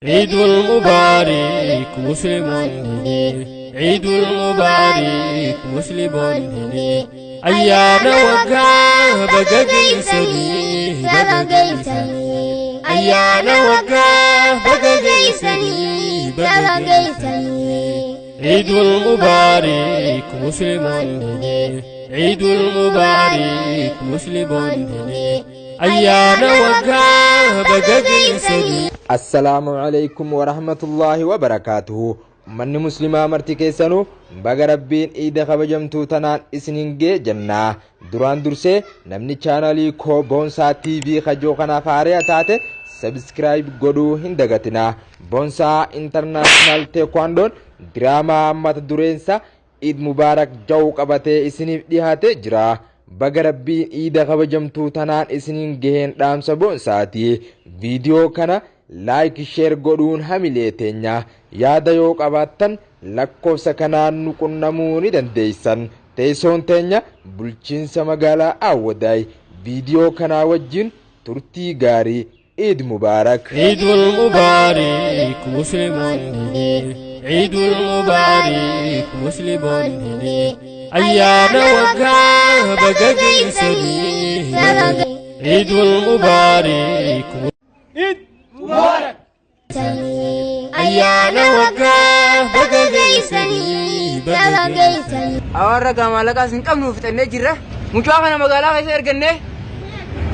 عيد المبارك مسلمون عيد المبارك مسلمون أيانا وقاه بقاقيسني أيانا وقاه بقاقيسني عيد المبارك مسلمون عيد المبارك مسلمون أيانا وقاه بقاقيسني. السلام عليكم ورحمة الله وبركاته. من مسلمة مرتكيسانو بغا ربين إيدا خبجمتو تنان إسنينجي جنة دران درسي نمني چانالي كو بونسا تي في خجو خنا فاريا تاتي سبسكرايب قدو هندغتنا. بونسا انترناشنال تيكواندون دراما مات دورينسا إيد مبارك جو قبتي إسنيف ديهاتي جرا بغا ربين إيدا خبجمتو تنان إسنينجي دامسا بونساتي فيديو كان لايك شير godhuun hamilee teenya yaada yoo qabaattan lakkoofsa kanaan nu qunnamuu ni dandeessan. teessoon teenya bulchiinsa magaalaa Awwadaay. viidiyoo kanaa wajjin turtii gaarii. Eid Mubaarak. Eidul Mubaarak Musliimoonni Eidul Mubaarak Musliimoonni ayyaana waggaa baga geessanii Eidul Mubaarak Eid Mubarak ayyaana waggaa baga geessanii awarra gamalaqaa sin qabnu fitannee jirra. mucaa kana magaalaa keessa ergannee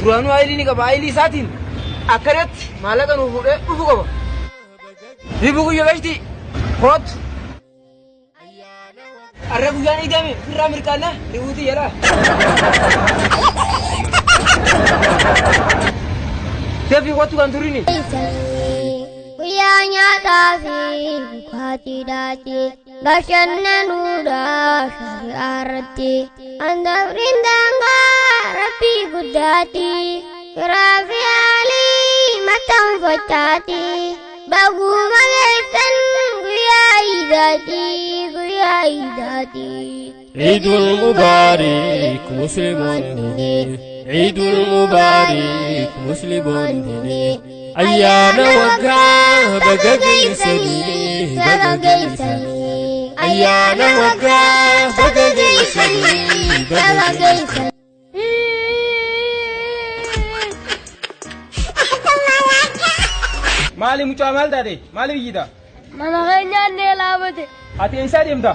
duraanuu aayilii ni qaba. aayilii isaatiin akkanatti maallaqa nuuf fuudhee dhufu qaba. ribu guyyaa beekti koot arra guyyaan idame firraa mirqaanna ribuuti jedha. deebii kootu kan turini guyyaa nyaataa fi bukaatiidhaati bashannanuudhaaf shari'aa irratti handafriin daangaa rabbii guddaati firaa fi haalii maxxanfachaati baguma geessan guyyaa iidaati guyyaa iidaati. Eidul Mubaarak Musliimoonni Eidul Mubaarak Musliimoonni ayyaana waggaa baga geessanii ayyaana waggaa baga geessanii. maali mucaa maal taate maali biyyita mana keenyaan neelaabate ati eessaa deemta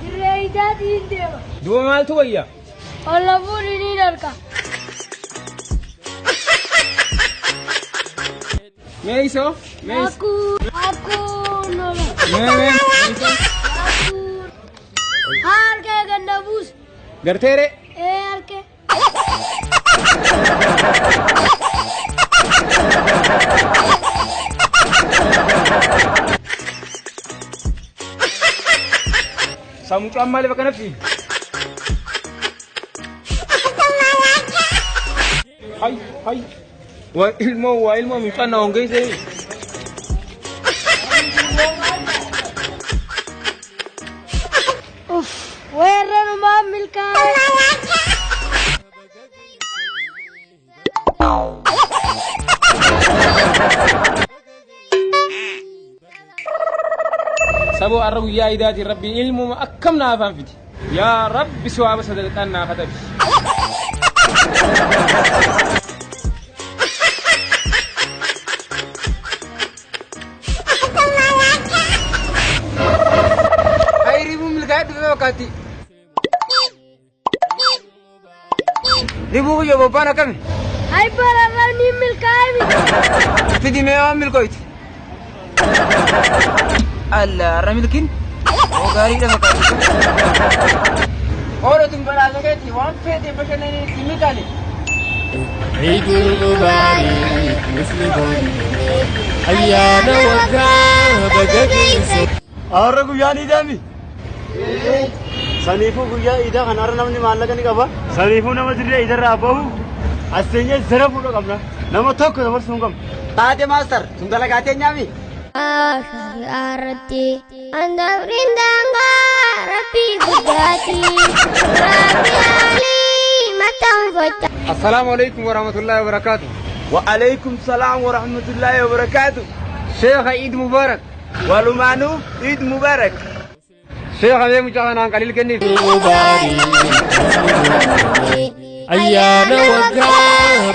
dirree idaatiin deema duuba maaltu wayya olla fuudhiniin harka meeyso akkuun ola meeyso harkee ganda buus garteere harkee samucaan maaliif akkanatti hay waa ilmoo mucaan na hongeessee weerranumaan milkaa'e saboo arra guyyaa idaati rabbiin ilmuma akkam naa afaan fiti yaa rabbi siwaaba sadaqaan naa katabi. ay ribu milkaa'e dhufe wakkaatti ribu guyyaa bobbaan akkami ay bararraa ni milkaa'e fidi mee waan milkooyti Allah ramilkin ogari da fakati ora tum bala gati wan fete bashane ni timikali. Eidul Mubaarak Musliimoonni ayyaana waggaa baga geessanii arra guyyaa ni daami saniifuu guyyaa idaa kan arra namni maallaqa ni qaba saniifuu nama dirree idarraa bahu aseenyee zara fuudha qabna nama tokko dabarsuu hin qabnu. taate maastar tun dalagaatee nyaami shari'aa irratti handafriin daangaa rabbii guddaati rabbi haalii maxxanfacha. Assalamu alaikum warahmatullahi wabarakatuh. وعليكم السلام ورحمة الله وبركاته. شيخ عيد مبارك والومانو عيد مبارك شيخ أبي مجاهنا قليل كني مبارك أيام وقاه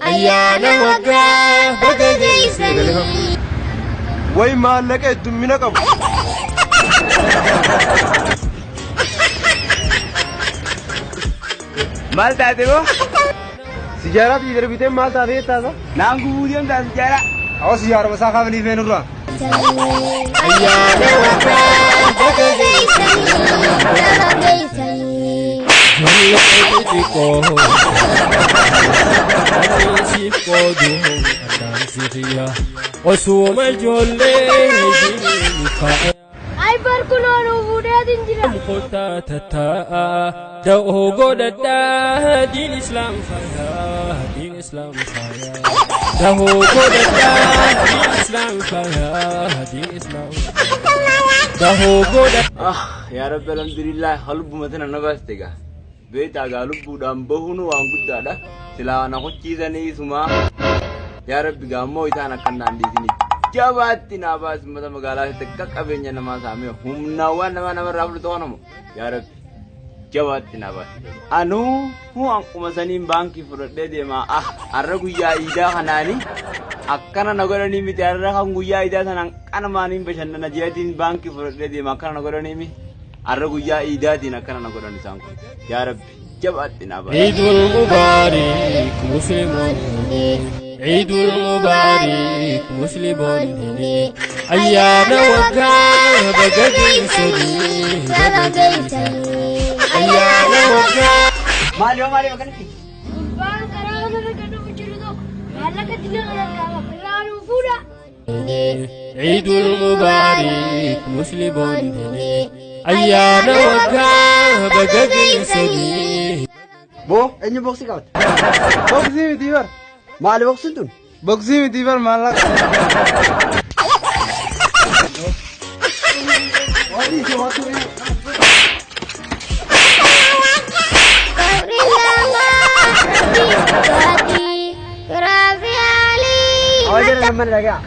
أيام وقاه وي مالك الدمينك أبو مال تعتبه سيجارة يدري بيتين مال تابي تازا نعم قبوديهم تاز سيجارة أو سيجارة بس أخاف لي فين الرا أيام Ay barkunoonu fuudheetiin jira. دين إسلام فيا دين إسلام فيا يا رب الحمد لله قلب مثلا نبستك بيت قلب دامبهون وانقد هذا سلا أنا كنت جيزني سما يا رب قاموا إذا كنا عندي سني جواتنا بس مثلا مقالة تكك أبيني نما سامي هم نوان نما نما رافل توانم يا رب جواتنا بس أنو هو أنكم مثلا بانكي فرد دي ما أرجو يا إيدا خناني أكنا نقولني متأرر هم ويا إيدا ثنا أنا ما نيم بشنا نجيتين بانكي فرد دي ما كنا نقولني مي أرجو يا إيدا دينا كنا نقولني سانكو يا رب جواتنا بس عيد المبارك مسلمون عيد المبارك مسلمون أيام وقاه أيام وقاه ماليو كنتي Baan karaa kana gadu jiru to maallaqa dinaa kana biraan fuudha. عيد المبارك مسلمون أيام وقاه بو إني بوكسي كات بوكسي متيبر مالي بوكسي تون بوكسي متيبر مالك أوجر لما نرجع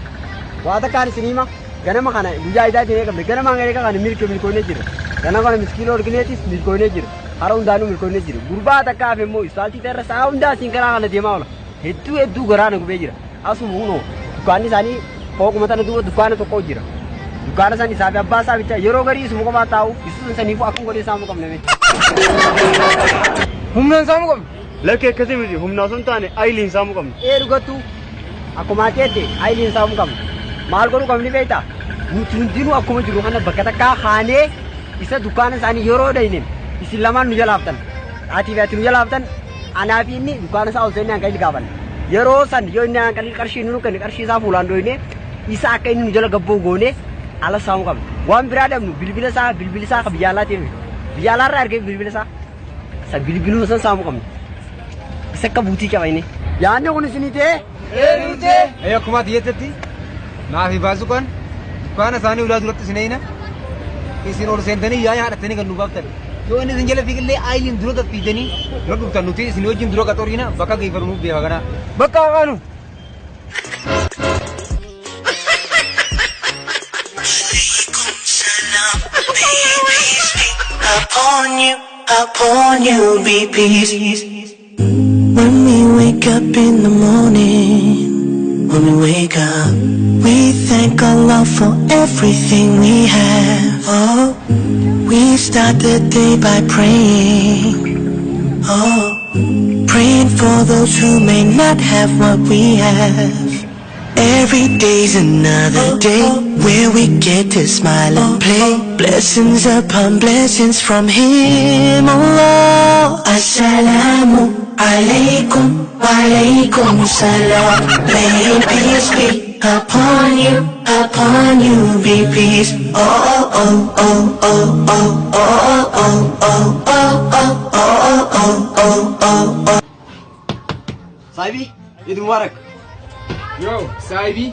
وهذا كان سينما كنا ما خنا بجاي ده تيجي قبل كنا ما غيرك كان ميل كوني جرا كنا كنا مسكين اور كنيتي ميل كوني جرا هارون دانو ميل كوني جرا غربا تكا في مو سالتي ترى ساون دا سينكرا كنا ديما ولا هدو غرانا كبيجرا أسمع مونو دكاني ساني فوق مثلا دكانة تكو جرا دكانة ساني سابي أبا سابي تا يرو غري سمو كم تاو يسوع ساني فو أكون غري سامو كم نمي هم نسامو كم لكن كذي ميجي هم ناسون تاني أيلين سامو كم إيه رغتو aku mati ate ailin saum kam mal koru kam ni beta mutundinu aku mau juru kana bakata ka khane isa dukan sani yoro dainin isilaman nujalaftan ati beti nujalaftan anabi ini dukan sa ausene angkai digaban yoro san yo ini angkai karshi nunu kan karshi sa fulan do ini isa akai ini nujala gabbo gone ala saum kam wan biradam nu bilbil sa ka biyala tin biyala ra arge bilbil sa bilbilu san saum kam isa ka buti ka ini yaanne kuni sinite أيوة كم هذه تبتي ما في بازوكان كان ثاني أولاد ولد سنينا كيسين أول سنتني يا هذا تاني كان نوباب تاني تو إن زنجلا في كل آيلين درو تبتيجني نقول تنوتي سنوجين درو كاتورينا بكا كيف فرمو بيها كنا بكا كانوا upon you be peace. When we wake up in the morning, when we wake up, we thank Allah for everything we have. Oh, we start the day by praying. Oh, praying for those who may not have what we have. Every day's another day where we get to smile and play. Blessings upon blessings from Him, Allah. Assalamu alaikum wa alaikum salam. May peace be upon you be peace. Oh oh oh oh oh oh oh oh oh oh oh oh oh. Sahibi, Eid Mubarak. Yo, Sahibi,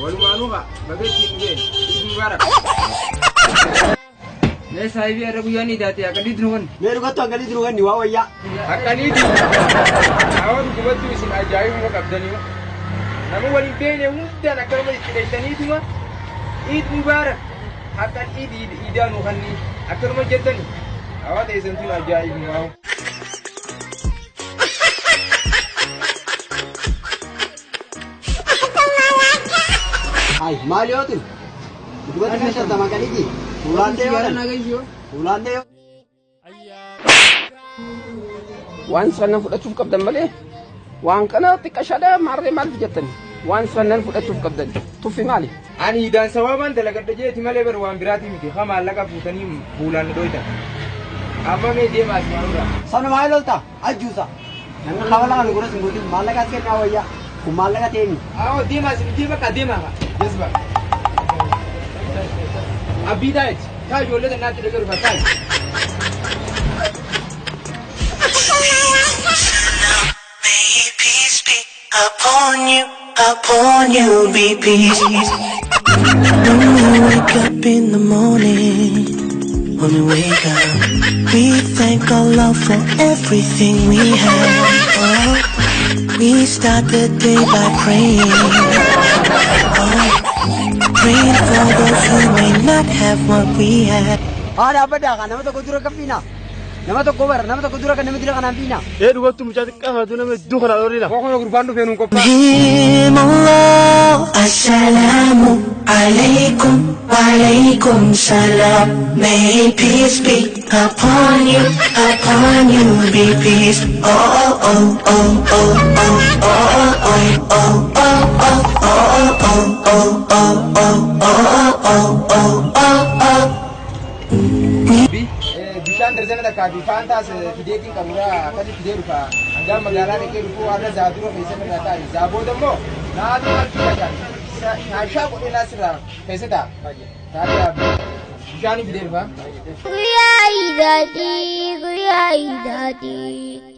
walu maluka, bagasi mungkin, Eid Mubarak. Ne Sahibi ada buaya ni dah tiada kali duluan. Meru kata kali dulu kan ni wawa ya. Kali di. Awak tu buat tu isin ajaib mau kapten ni. nama waliin beene hundaan akkanuma itti dheessaniituma Eid Mubarak hakan iidaan ukanni akkanuma jettani hawa teessan tun ajaa'ibumaa. Ay, Maliotin. Dua tiga serta makan ini. Bulan deh. Wan sanan fudhachuuf qabdan malee waan kana xiqqashadha marree maal jettani waan sanan fudhachuuf qabdan tuffi maali ani iidaan sawaban dalagadda jeeti malee bar waan biraati miti kama allaqa fuutanii buulaan dhoytan amma mee deemaa asmaanudha Sana Malolta, ajuusa. Nama kawala kan gurus ngudin malaga sih nawaya. Kumalaga teni. awo deemaa sin deema ka deemaa yesba abidait ka ijoollee tannaatti dhagaru fakkaai Upon you, be peace. When we wake up in the morning, when we wake up, we thank Allah for everything we have. Oh, we start the day by praying. Oh, praying for those who may not have what we have. Ada apa dah? Nama tu kudura kapina. Nama tu cover. Nama tu kudura kan nama tidak kan pina. Dua tu macam kah tu nama dua orang orang lah. kokono gurbando fenun koppa Him Allah, Assalamu alaikum, wa alaikum salam. May peace be upon you, be peace. Oh, oh, oh, oh, oh, oh, oh, oh, oh, oh, bishaan darzana da kabi fantas fideetiin qabura akkasi fidee dhufa hanga magaalaa dhaqee dhufu warra zaadura keessatti irraa taa'e zaabootammoo naatu haashaa godhee naasirraa keessata taatee bishaanii fidee dhufa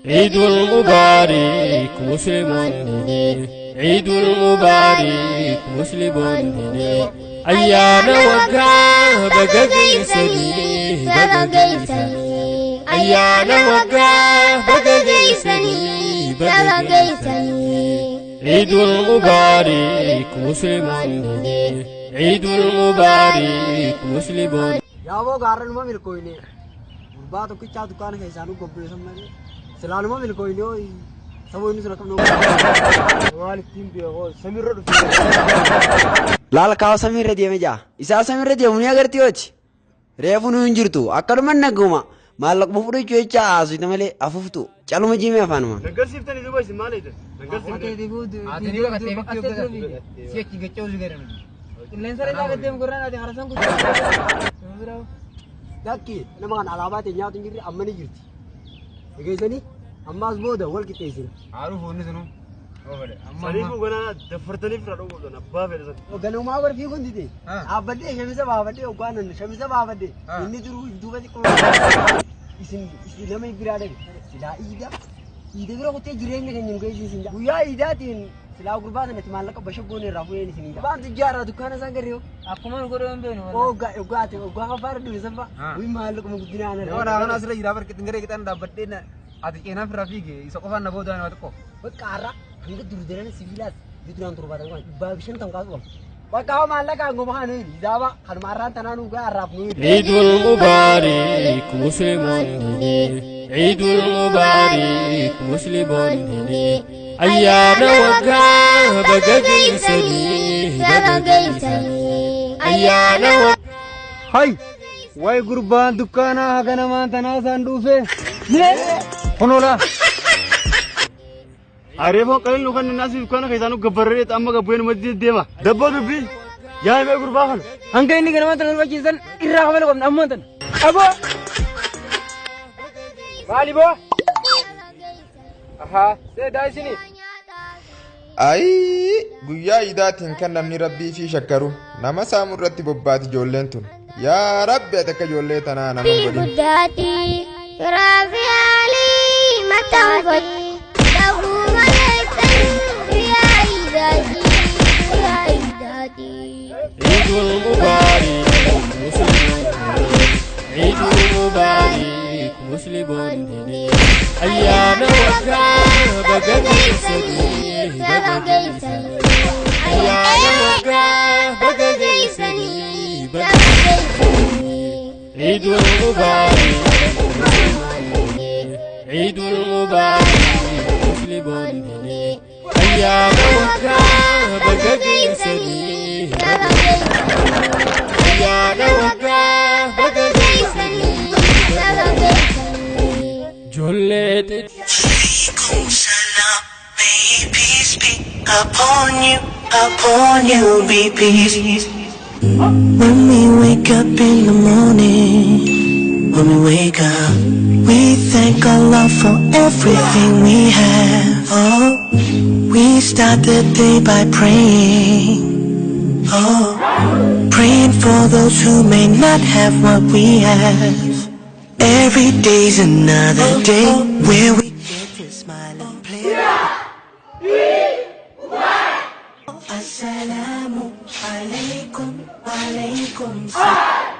عيد المبارك مسلمون عيد المبارك مسلمون أيانا وقاه بقاقيسني أيانا وقاه بقاقيسني عيد المبارك مسلمون عيد المبارك مسلمون Ya wo garan mo mil koi ne. Ba to kicha dukaan hai sanu gobbe samne. Salan mo mil koi ne oi. Sabo ini sudah kamu. walik tim be ho samir rodu Lala kawa Samir dia meja. Isa Samir dia munia gerti ochi. Refu nu injirtu. Akar man naguma. Malak mo fudu cuaca asu itu mele afuftu. Calu maji me afan ma. Nagar sifta ni dua isi mana itu? Nagar sifta. atini ka tebe kyo sieki ge chozu gere lensare jaga tem kurana ade harasan ku Daki, nama kan alamat yang nyata injiri amma ni jirti. Begitu sini, amma asboda wal kita isin. aru fonni sunu ovade Sarifu gana dafartani fira dogo dona bafe da. O ganu ma war fi gundi de. Abade shamisa babade o gwanan shamisa babade. Inni duru duba di ko. Isin nama ibirade. Sila ida. Ida biro kote jirenge kan nyingo isin. Buya ida tin sila gurbana net malaka bashagone rafu ni sin. Ban tijara dukana sangariyo. akuma goro ambe no O ga ga fara du samba. Wi malaka mo gudina ana. ora ana asra ira bar kitingere kita nda badde na adi ena frafige iso ko fanna bodo ana ko Kara, hingga durjana sivilas dituran turbadan kan. Babishan tangkas kom. Kau malaka ngomahan ini. Jawa kan maran tanan uga arab ni. عيد المبارك مسلمون عيد المبارك مسلمون أيانا وقاه بقاقيسني أيانا وقاه hai wai gurban dukana hagana man tana sandufe honola Arifo kalian lukan nasi bukan kayak sanu geberit amma gabuin masjid dia mah. Dabba dubi. Ya me gurbahan. hanga ini kana man tana wajisan irra kamel kom amman tan abo bali bo aha se dai sini Ay guyyaa idaatiin kan namni rabbii fi shakkaru nama saamuu irratti bobbaati ijoolleen tun yaa rabbi ati akka ijoollee tanaa nama godhin. Budati Rafi Ali Matafati Lahu Malaikan Ya Idati Ya Idati عيد المبارك مسلمون عيد المبارك مسلمون أيانا وقاه بقاقيسني عيد المبارك عيد المبارك مسلمون أيام وكا بقى سني أيام وكا بقى سني جلت May peace be upon you, be peace. When we wake up in the morning, when we wake up, we thank Allah for everything we have. Oh, we start the day by praying. Oh, praying for those who may not have what we have. Every day's another day where we get to smile and play. Assalamu alaikum, walaikum salam.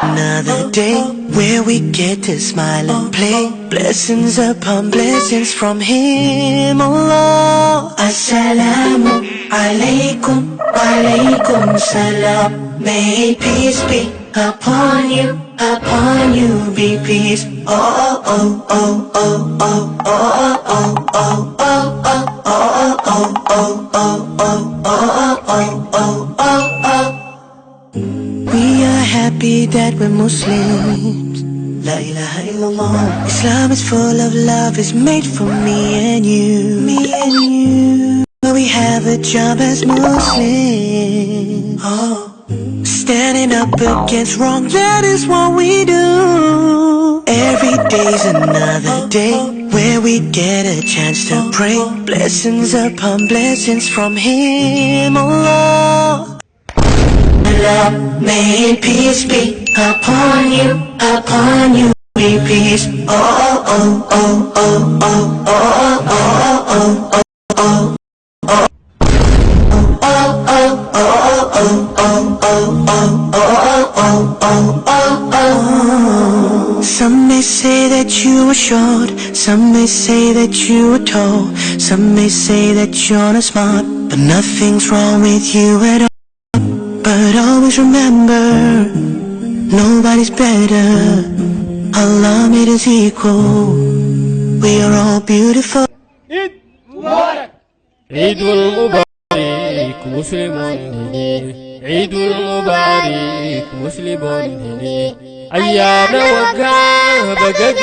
Another day where we get to smile and play. Blessings upon blessings from Him, Allah. Assalamu alaikum, walaikum salam. May peace be upon you, be peace. Oh, oh, oh, oh, oh, oh, oh, oh, oh, oh, we are happy that we're Muslims. La ilaha illallah. Islam is full of love, is made for me and you. Me and you. We have a job as Muslims. Oh. Standing up against wrong, that is what we do. Every day's another day where we get a chance to pray. Blessings upon blessings from Him, Allah. May peace be upon you, be peace. Oh, oh, oh, oh, oh, oh, oh, oh, oh, oh. Some may say that you were short, some may say that you were tall, some may say that you're not smart, but nothing's wrong with you at all. But always remember, nobody's better. Allah made us equal. We are all beautiful. عيد مبارك عيد المبارك مسلمون عيد المبارك مسلمون أيام وكا بقى